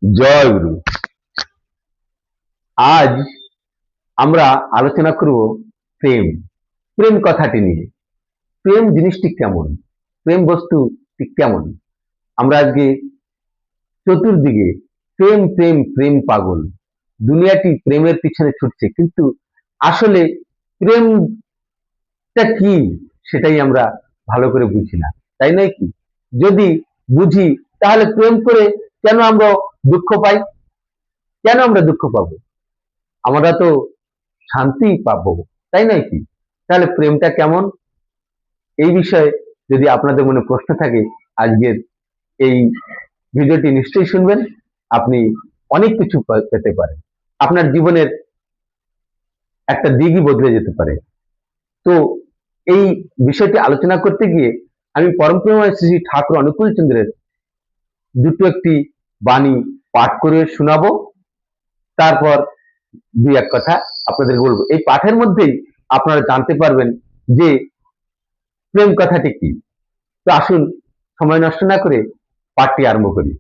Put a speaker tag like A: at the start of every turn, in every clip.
A: জয় গুরু। আজ আমরা আলোচনা করব প্রেম। প্রেম কথাটি নিয়ে। প্রেম জিনিসটি কেমন, প্রেম বস্তুটি কেমন। আমরা আজকে চতুর্দিকে প্রেম প্রেম প্রেম পাগল, দুনিয়াটি প্রেমের পিছনে ছুটছে, কিন্তু আসলে প্রেমটা কি সেটাই আমরা ভালো করে বুঝি না, তাই নয় কি? যদি বুঝি তাহলে প্রেম করে কেন আমরা দুঃখ পাই, কেন আমরা দুঃখ পাবো? আমরা তো শান্তি পাবো, তাই নয় কি? তাহলে প্রেমটা কেমন, এই বিষয়ে যদি আপনাদের মনে প্রশ্ন থাকে, আজকের এই ভিডিওটি নিশ্চয়ই শুনবেন। আপনি অনেক কিছু পেতে পারেন, আপনার জীবনের একটা দিকই বদলে যেতে পারে। তো এই বিষয়টি আলোচনা করতে গিয়ে আমি পরম প্রেমময় শ্রী শ্রী ঠাকুর অনুকূল চন্দ্রের দুটো একটি বাণী পাঠ করে শোনাবো, তারপর দুই এক কথা আপনাদের বলবো। এই পাঠের মধ্যেই আপনারা জানতে পারবেন যে প্রেম কথাটি কি। তো আসুন সময় নষ্ট না করে পাঠটি আরম্ভ করি।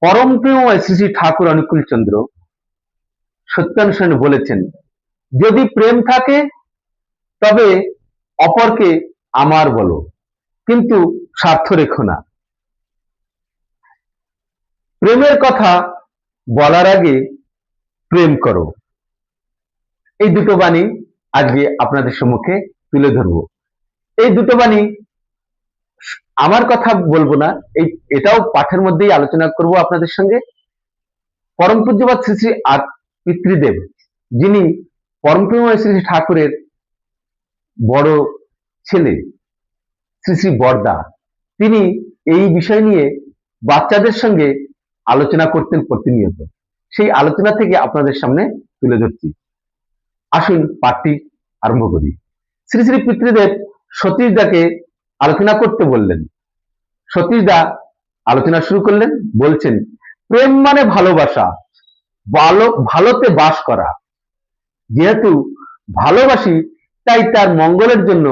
A: পরম প্রেমময় শ্রী শ্রী ঠাকুর অনুকূল চন্দ্র সত্যানুষ্ঠানে বলেছেন, যদি প্রেম থাকে তবে অপরকে আমার বলো, কিন্তু স্বার্থ রেখো না। প্রেমের কথা বলার আগে প্রেম করো। এই দুটো বাণী আজকে আপনাদের সম্মুখে তুলে ধরবো। এই দুটো বাণী আমার কথা বলবো না, এটাও পাঠের মধ্যেই আলোচনা করব আপনাদের সঙ্গে। পরম পূজ্যপাদ শ্রী শ্রী পিতৃদেব, যিনি পরম প্রেমময় শ্রী শ্রী ঠাকুরের বড় ছেলে, শ্রী শ্রী বরদা, তিনি এই বিষয় নিয়ে বাচ্চাদের সঙ্গে আলোচনা করতেন প্রতিনিয়ত। সেই আলোচনা থেকে আপনাদের সামনে তুলে ধরছি। আসুন পাঠটি আরম্ভ করি। শ্রী শ্রী পিতৃদেব সতীশদাকে আলোচনা করতে বললেন। সতীশদা আলোচনা শুরু করলেন, বলছেন, প্রেম মানে ভালোবাসা, ভালোতে বাস করা। যেহেতু ভালোবাসি, তাই তার মঙ্গলের জন্য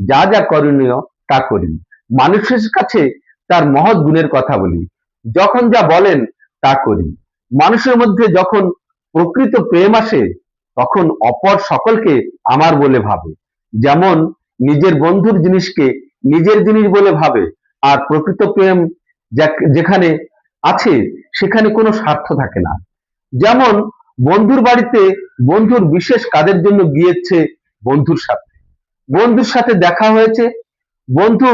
A: যা যা করণীয় তা করি। মানুষের কাছে তার মহৎ গুণের কথা বলি, যখন যা বলেন তা করি। মানুষের মধ্যে যখন প্রকৃত প্রেম আসে, তখন অপর সকলকে আমার বলে ভাবে। যেমন নিজের বন্ধুর জিনিসকে নিজের জিনিস বলে ভাবে। আর প্রকৃত প্রেম যেখানে আছে, সেখানে কোনো স্বার্থ থাকে না। যেমন বন্ধুর বাড়িতে বন্ধুর বিশেষ কাজের জন্য গিয়েছে, বন্ধুর সাথে দেখা হয়েছে, বন্ধু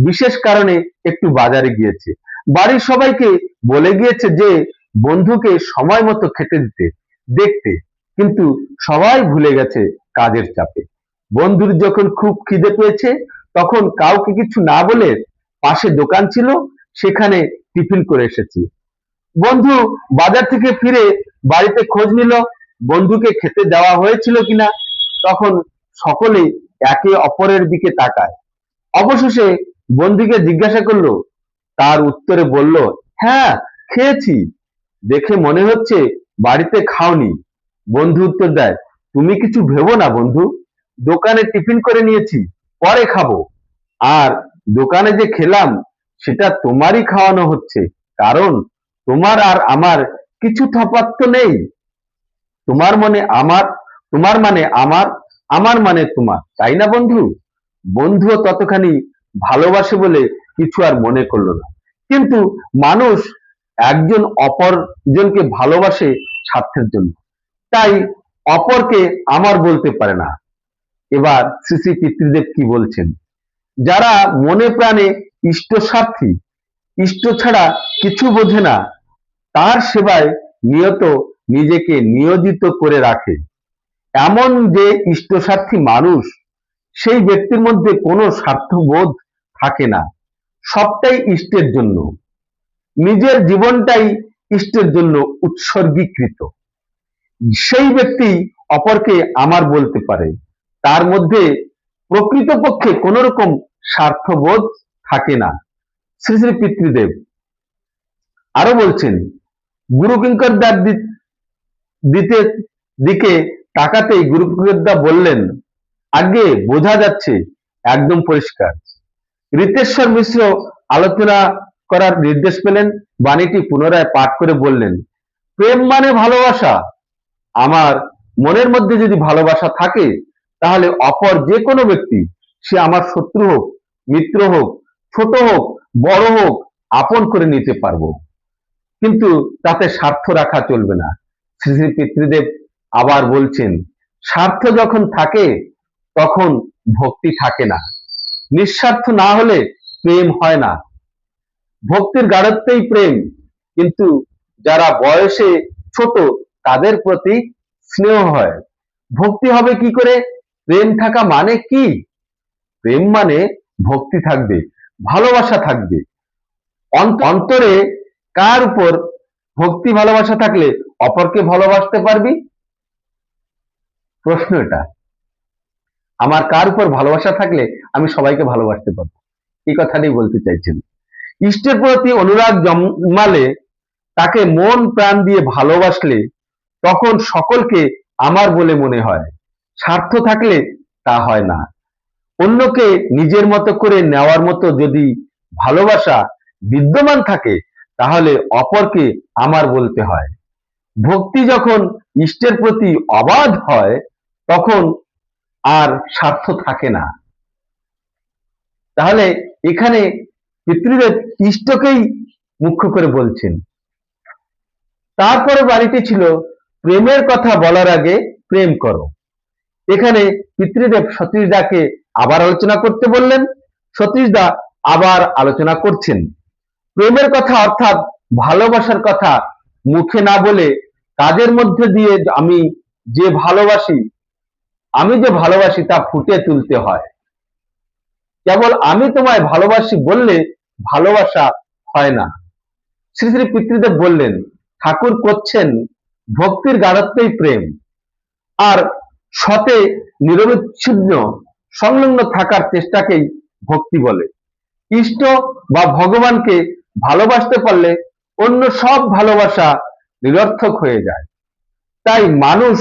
A: বিশেষ কারণে একটু বাজারে গিয়েছে, বাড়ির সবাইকে বলে গিয়েছে যে বন্ধুকে সময় মতো খেতে দিতে দেখতে, কিন্তু সবাই ভুলে গেছে কাজের চাপে। বন্ধুর যখন খুব খিদে পেয়েছে, তখন কাউকে কিছু না বলে পাশে দোকান ছিল, সেখানে টিফিন করে এসেছি। বন্ধু বাজার থেকে ফিরে বাড়িতে খোঁজ নিল বন্ধুকে খেতে দেওয়া হয়েছিল কিনা। তখন সকলে একে অপরের দিকে তাকায়। অবশেষে বন্ধুকে জিজ্ঞাসা করলো, তার উত্তরে বলল, হ্যাঁ খেয়েছি, দেখে মনে হচ্ছে বাড়িতে খাওনি। বন্ধু উত্তর দেয়, তুমি কিছু ভেবো না বন্ধু, দোকানে টিফিন করে নিয়েছি, পরে খাবো। আর দোকানে যে খেলাম, সেটা তোমারই খাওয়ানো হচ্ছে, কারণ তোমার আর আমার কিছু তফাৎ তো নেই। তোমার মানে আমার, তোমার মানে আমার, আমার মানে তোমার, তাই না বন্ধু? বন্ধুও ততখানি ভালোবাসে বলে কিছু আর মনে করলো না। কিন্তু মানুষ একজন অপরজনকে ভালোবাসে স্বার্থের জন্য, তাই অপরকে আমার বলতে পারে না। এবার শ্রী শ্রী পিতৃদেব কি বলছেন, যারা মনে প্রাণে ইষ্ট স্বার্থী, ইষ্ট ছাড়া কিছু বোঝে না, তার সেবায় নিয়ত নিজেকে নিয়োজিত করে রাখে, এমন যে ইষ্টস্বার্থী মানুষ, সেই ব্যক্তির মধ্যে কোনো স্বার্থবোধ থাকে না, সবটাই ইষ্টের জন্য, নিজের জীবনটাই ইষ্টের জন্য উৎসর্গীকৃত। সেই ব্যক্তি অপরকে আমার বলতে পারে, তার মধ্যে প্রকৃতপক্ষে কোন রকম স্বার্থবোধ থাকে না। শ্রী শ্রী পিতৃদেব আরো বলছেন, গুরু কিঙ্কর দার দিকে তাকাতেই গুরু কিঙ্কর দা বললেন, আগে বোঝা যাচ্ছে একদম পরিষ্কার। ঋতেশ্বর মিশ্র আলোচনা করার নির্দেশ পেলেন। বাণীটি পুনরায় পাঠ করে বললেন, প্রেম মানে ভালোবাসা। আমার মনের মধ্যে যদি ভালোবাসা থাকে, তাহলে অপর যে কোনো ব্যক্তি, সে আমার শত্রু হোক, মিত্র হোক, ছোট হোক, বড় হোক, আপন করে নিতে পারবো। কিন্তু তাতে স্বার্থ রাখা চলবে না। শ্রী শ্রী পিতৃদেব আবার বলছেন, স্বার্থ যখন থাকে তখন ভক্তি থাকে না। নিঃস্বার্থ না হলে প্রেম হয় না। ভক্তির গাঢ়ত্বেই প্রেম। কিন্তু যারা বয়সে ছোট, তাদের প্রতি স্নেহ হয়। ভক্তি হবে কি করে? প্রেম থাকা মানে কি? প্রেম মানে ভক্তি থাকবে, ভালোবাসা থাকবে। অন্তরে কার উপর ভক্তি ভালোবাসা থাকলে অপরকে ভালোবাসতে পারবি? প্রশ্ন এটা। আমার কার উপর ভালোবাসা থাকলে আমি সবাইকে ভালোবাসতে পারবো, এই কথাটাই বলতে চাইছেন। ইষ্টের প্রতি অনুরাগ জন্মালে, তাকে মন প্রাণ দিয়ে ভালোবাসলে, তখন সকলকে আমার বলে মনে হয়। স্বার্থ থাকলে তা হয় না। অন্যকে নিজের মতো করে নেওয়ার মতো যদি ভালোবাসা বিদ্যমান থাকে, তাহলে অপরকে আমার বলতে হয়। ভক্তি যখন ইষ্টের প্রতি অবাধ হয়, তখন আর স্বার্থ থাকে না। তাহলে এখানে পিতৃদেব ইষ্টকেই মুখ্য করে বলছেন। তারপরে বাড়িটি ছিল, প্রেমের কথা বলার আগে প্রেম করো। এখানে পিতৃদেব সতীশদাকে আবার আলোচনা করতে বললেন। সতীশদা আবার আলোচনা করছেন। প্রেমের কথা অর্থাৎ ভালোবাসার কথা মুখে না বলে কাজের মধ্যে দিয়ে আমি যে ভালোবাসি তা ফুটে তুলতে হয়। কেবল আমি তোমায় ভালোবাসি বললে ভালোবাসা হয় না। শ্রী শ্রী পিতৃদেব বললেন, ঠাকুর করছেন ভক্তির গাঢ়ত্বই প্রেম, আর সতে নিরবিচ্ছিন্ন সংলগ্ন থাকার চেষ্টাকেই ভক্তি বলে। ইষ্ট বা ভগবানকে ভালোবাসতে পারলে অন্য সব ভালোবাসা নিরর্থক হয়ে যায়। তাই মানুষ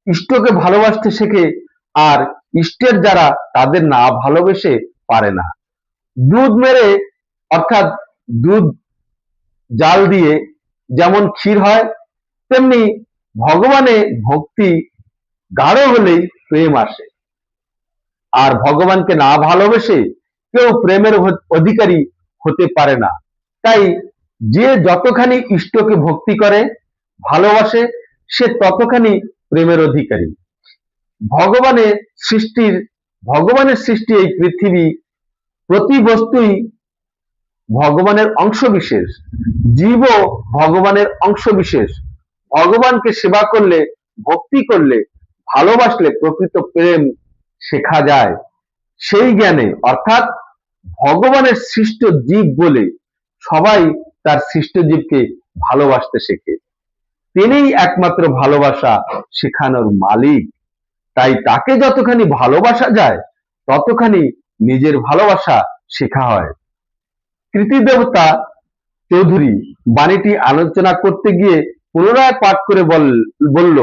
A: ইষ্টকে ভালোবাসতে শেখে, আর ইষ্টের যারা তাদের না ভালোবেসে পারে না। দুধ মেরে অর্থাৎ দুধ জাল দিয়ে যেমন ক্ষীর হয়, তেমনি ভগবানে ভক্তি গাঢ় হলেই প্রেম আসে। আর ভগবানকে না ভালোবেসে কেউ প্রেমের অধিকারী হতে পারে না। তাই যে যতখানি ইষ্টকে ভক্তি করে, ভালোবাসে, সে ততখানি প্রেমের অধিকারী। ভগবানের সৃষ্টি এই পৃথিবী, প্রতি বস্তুই ভগবানের অংশবিশেষ, জীবও ভগবানের অংশবিশেষ। ভগবানকে সেবা করলে, ভক্তি করলে, ভালোবাসলে প্রকৃত প্রেম শেখা যায়। সেই জ্ঞানে, অর্থাৎ ভগবানের সৃষ্ট জীব বলে সবাই তার সৃষ্ট জীবকে ভালোবাসতে শেখে। তিনিই একমাত্র ভালোবাসা শেখানোর মালিক। তাই তাকে যতখানি ভালোবাসা যায়, ততখানি নিজের ভালোবাসা শেখা হয়। কৃতিদেবতা চৌধুরী বাণীটি আলোচনা করতে গিয়ে পুনরায় পাঠ করে বলল,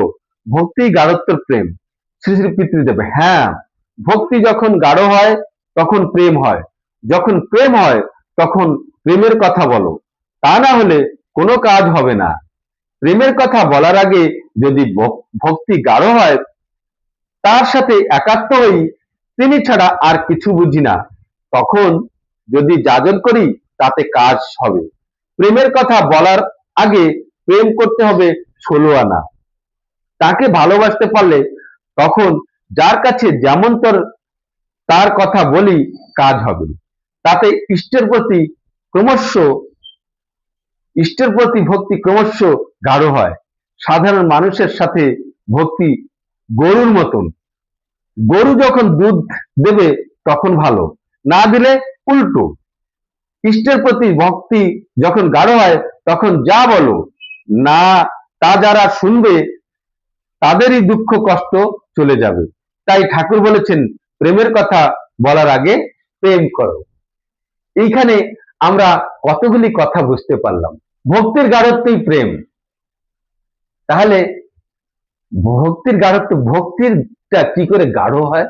A: ভক্তি গাঢ়ত্বের প্রেম। শ্রী শ্রী পিতৃদেব, হ্যাঁ, ভক্তি যখন গাঢ় হয় তখন প্রেম হয়, যখন প্রেম হয় তখন প্রেমের কথা বলো, তা না হলে কোনো কাজ হবে না। প্রেমের কথা বলার আগে যদি ভক্তি গাঢ় হয়, তার সাথে একাত্ম হই, তিনি ছাড়া আর কিছু বুঝি না, তখন যদি যাজন করি তাতে কাজ হবে। প্রেমের কথা বলার আগে প্রেম করতে হবে 16 আনা। তাকে ভালোবাসতে পারলে তখন যার কাছে যেমন তার কথা বলি কাজ হবে। তাতে ইষ্টের প্রতি ভক্তি ক্রমশ গাঢ় হয়। সাধারণ মানুষের সাথে ভক্তি গরুর মতন। গরু যখন দুধ দেবে তখন ভালো, না দিলে উল্টো। ইষ্টের প্রতি ভক্তি যখন গাঢ় হয়, তখন যা বলো না, তা যারা শুনবে তাদেরই দুঃখ কষ্ট চলে যাবে। তাই ঠাকুর বলেছেন, প্রেমের কথা বলার আগে প্রেম করো। এইখানে আমরা কতগুলি কথা বুঝতে পারলাম। ভক্তির গাঢ়ত্বই প্রেম। তাহলে ভক্তিরটা কি করে গাঢ় হয়?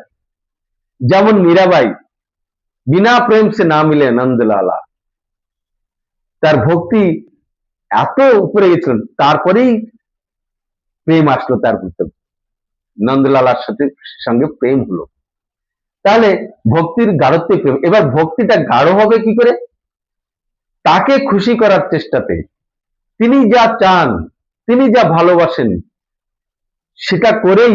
A: যেমন মীরাবাই, বিনা প্রেম সে না মিলে নন্দলালা। তার ভক্তি এত উপরে গেছিল, তারপরেই প্রেম আসলো তার ভিতর, নন্দলালার সঙ্গে প্রেম হলো। তাহলে ভক্তির গাঢ়ত্বে প্রেম। এবার ভক্তিটা গাঢ় হবে কি করে? তাকে খুশি করার চেষ্টাতে, তিনি যা চান, তিনি যা ভালোবাসেন, সেটা করেই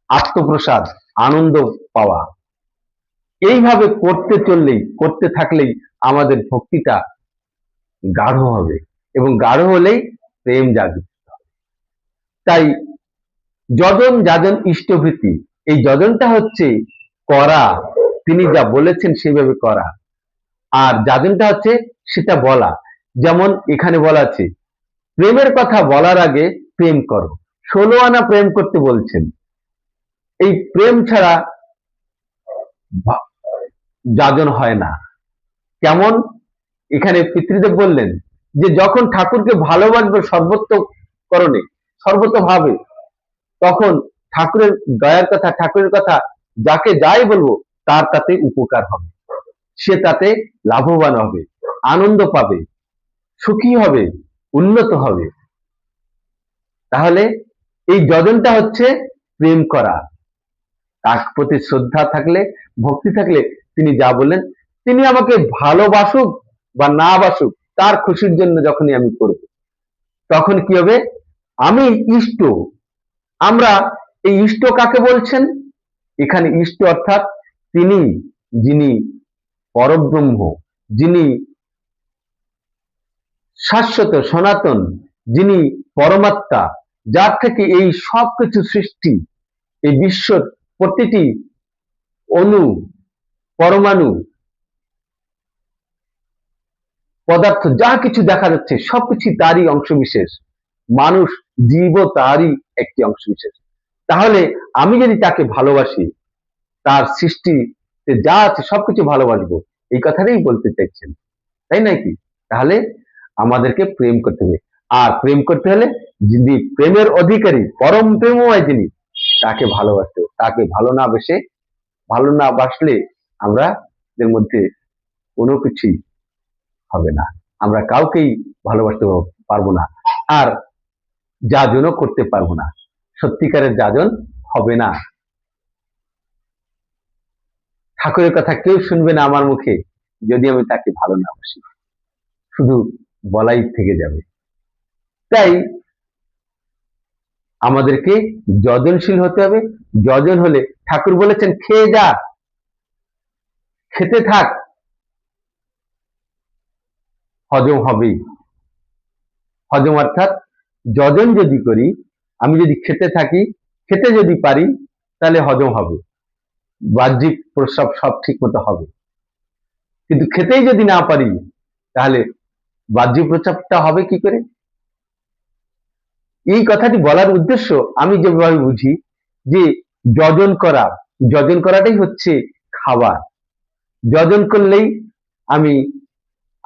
A: আত্মপ্রসাদ, আনন্দ পাওয়া। এইভাবে করতে চললেই, করতে থাকলেই আমাদের ভক্তিটা গাঢ় হবে, এবং গাঢ় হলেই প্রেম জাগবে। তাই যজন যাজন ইষ্টভৃতি, এই যজনটা হচ্ছে করা, তিনি যা বলেছেন সেভাবে করা, আর যাজনটা হচ্ছে সেটা বলা। যেমন এখানে বলা আছে, প্রেমের কথা বলার আগে প্রেম করো। 16 আনা প্রেম করতে বলছেন। এই প্রেম ছাড়া যাজন হয় না। কেমন? এখানে পিতৃদেব বললেন যে যখন ঠাকুরকে ভালোবাসবে সর্বত্রকরণে, সর্বতভাবে, তখন ঠাকুরের দয়ার কথা, ঠাকুরের কথা যাকে যাই বলবো তার তাতে উপকার হবে, সে তাতে লাভবান হবে, আনন্দ পাবে, সুখী হবে, উন্নত হবে। তাহলে এই যজনটা হচ্ছে প্রেম করা। তার প্রতি শ্রদ্ধা থাকলে, ভক্তি থাকলে তিনি যা বললেন, তিনি আমাকে ভালোবাসুক বা না বাসুক, তার খুশির জন্য যখনই আমি করব, তখন কি হবে? আমি ইষ্ট। আমরা এই ইষ্ট কাকে বলছেন? এখানে ইষ্ট অর্থাৎ তিনি, যিনি পরব্রহ্ম, যিনি শাশ্বত সনাতন, যিনি পরমাত্মা, যার থেকে এই সব কিছু সৃষ্টি, এই বিশ্বর প্রতিটি অণু, পরমাণু, পদার্থ যা কিছু দেখা যাচ্ছে সবকিছু তারই অংশবিশেষ, মানুষ, জীবও তারই একটি অংশবিশেষ। তাহলে আমি যদি তাকে ভালোবাসি, তার সৃষ্টিতে যা আছে সবকিছু ভালোবাসবো, এই কথাটাই বলতে চাইছেন, তাই নাকি? তাহলে আমাদেরকে প্রেম করতে হবে। আর প্রেম করতে হলে যিনি প্রেমের অধিকারী, পরম প্রেমময় যিনি, তাকে ভালোবাসতে হবে। তাকে ভালো না বাসলে আমরা এর মধ্যে কোনো কিছুই হবে না, আমরা কাউকেই ভালোবাসতে পারবো না, আর যাজনও করতে পারবো না, সত্যিকারের যাজন হবে না। ঠাকুরের কথা কেউ শুনবে না আমার মুখে যদি আমি তাকে ভালো না বাসি, শুধু বলাই থেকে যাবে। তাই আমাদেরকে যজনশীল হতে হবে। যজন হলে, ঠাকুর বলেছেন খেয়ে যা, খেতে থাক, হজম হবেই। হজম অর্থাৎ যজন যদি করি, আমি যদি খেতে থাকি, খেতে যদি পারি, তাহলে হজম হবে, বাহ্যিক প্রস্রাব সব ঠিক মতো হবে। কিন্তু খেতেই যদি না পারি, তাহলে বাহ্যিক প্রস্রাবটা হবে কি করে? এই কথাটি বলার উদ্দেশ্য আমি যেভাবে বুঝি, যে যজন করা, যজন করাটাই হচ্ছে খাবার। যজন করলেই আমি,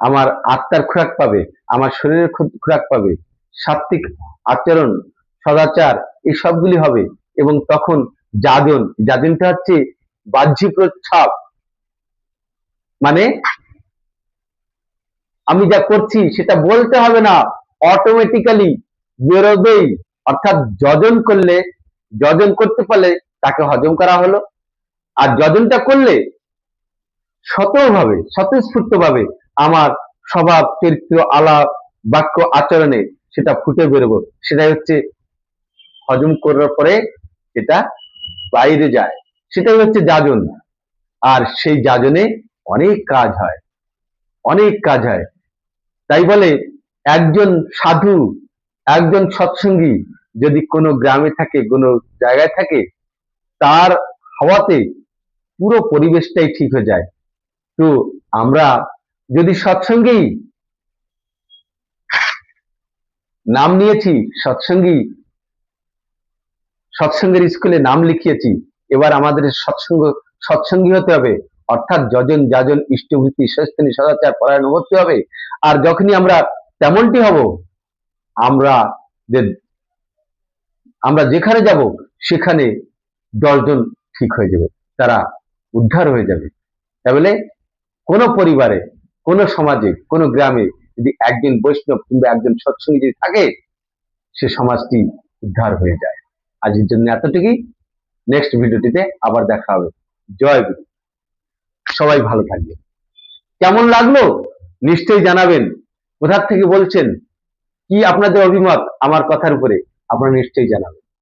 A: আমার আত্মার খোরাক পাবে, আমার শরীরের খোরাক পাবে, সাত্বিক আচরণ, সদাচার, এই সবগুলি হবে। এবং তখন যাজন, যাজনটা হচ্ছে বাহ্যিক প্রস্রাব, মানে আমি যা করছি সেটা বলতে হবে না, অটোমেটিক্যালি বেরোবেই। অর্থাৎ যজন করলে, যজন করতে পারলে তাকে হজম করা হলো। আর যজনটা করলে স্বতঃস্ফূর্ত ভাবে আমার স্বভাব, চরিত্র, আলাপ, বাক্য, আচরণে সেটা ফুটে বেরোবো। সেটাই হচ্ছে হজম করার পরে এটা বাইরে যায়, সেটাই হচ্ছে যাজন। আর সেই যাজনে অনেক কাজ হয়, অনেক কাজ হয়। তাই বলে একজন সাধু, একজন সৎসঙ্গী যদি কোনো গ্রামে থাকে, কোনো জায়গায় থাকে, তার হাওয়াতে পুরো পরিবেশটাই ঠিক হয়ে যায়। তো আমরা যদি সৎসঙ্গী নাম নিয়েছি, সৎসঙ্গের স্কুলে নাম লিখিয়েছি, এবার আমাদের সৎসঙ্গী হতে হবে। অর্থাৎ যজন যাজন ইষ্টভৃতি সস্থানী সদাচার পরায়ণ হতে হবে। আর যখনই আমরা তেমনটি হব, আমরা যেখানে যাব সেখানে 10 জন ঠিক হয়ে যাবে, তারা উদ্ধার হয়ে যাবে। তাহলে কোনো পরিবারে, কোনো সমাজে, কোনো গ্রামে যদি একজন বৈষ্ণব কিংবা একজন সৎসঙ্গী যদি থাকে, সে সমাজটি উদ্ধার হয়ে যায়। আজকের জন্য এতটুকুই। নেক্সট ভিডিওটিতে আবার দেখা হবে। জয় গুরু। সবাই ভালো থাকবেন। কেমন লাগলো নিশ্চয়ই জানাবেন। কোথা থেকে বলছেন, কি আপনাদের অভিমত আমার কথার উপরে আপনারা নিশ্চয়ই জানাবেন।